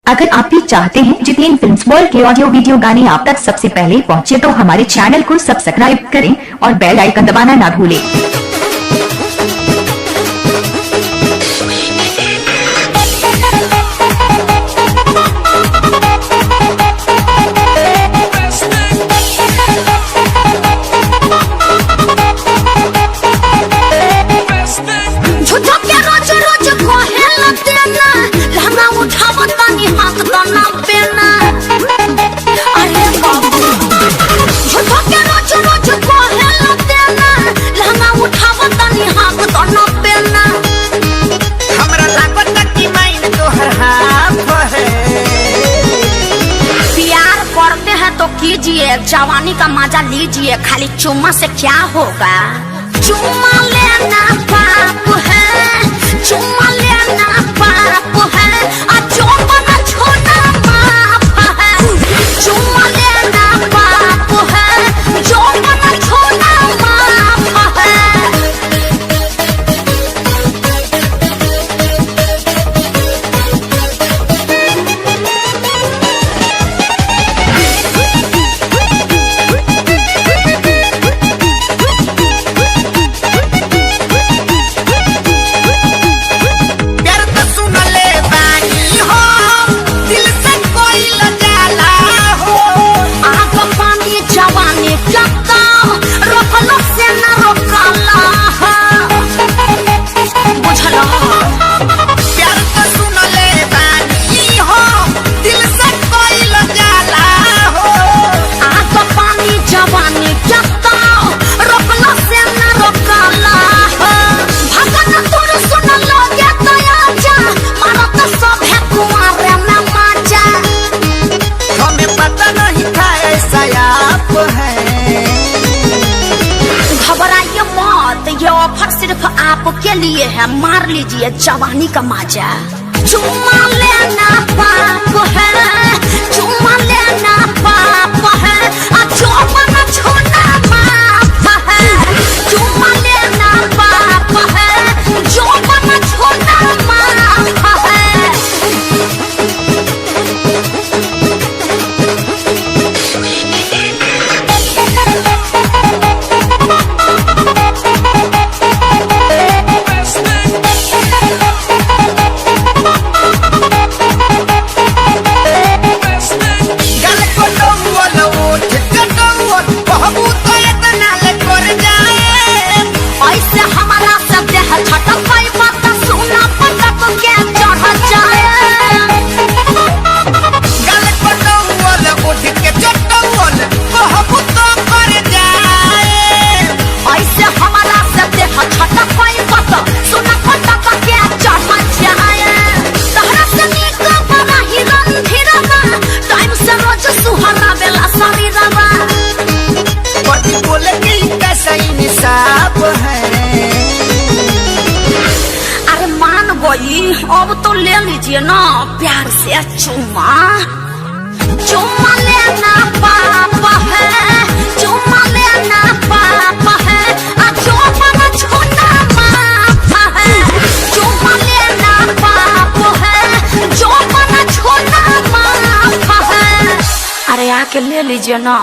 अगर आप भी चाहते हैं जितेन फिल्म्स वर्ल्ड के ऑडियो वीडियो गाने आप तक सबसे पहले पहुंचे तो हमारे चैनल को सब्सक्राइब करें और बेल आइकन दबाना ना भूलें। तो कीजिए जवानी का मजा लीजिए, खाली चुम्मा से क्या होगा। चुम्मा लेना पाप है, चुम्मा लेना पाप है, जो बना छोटा माप है। चुम्मा लेना पाप है, जो बना छोटा माप है। ये ऑफर सिर्फ आपके लिए है, मार लीजिए जवानी का मजा। चुम्मा लेना पाप है, चुम्मा लेना पाप है, जो बना छोटा माप है। चुम्मा लेना पाप है, जो बना छोटा माप है। अरे मान गई, अब तो ले लीजिए ना प्यार से चुम्मा। चुम्मा लेना पाप है, चुम्मा लेना पाप है, जो बना छोटा माप है। चुम्मा लेना पाप है, जो बना छोटा माप है। अरे आके ले लीजिए ना।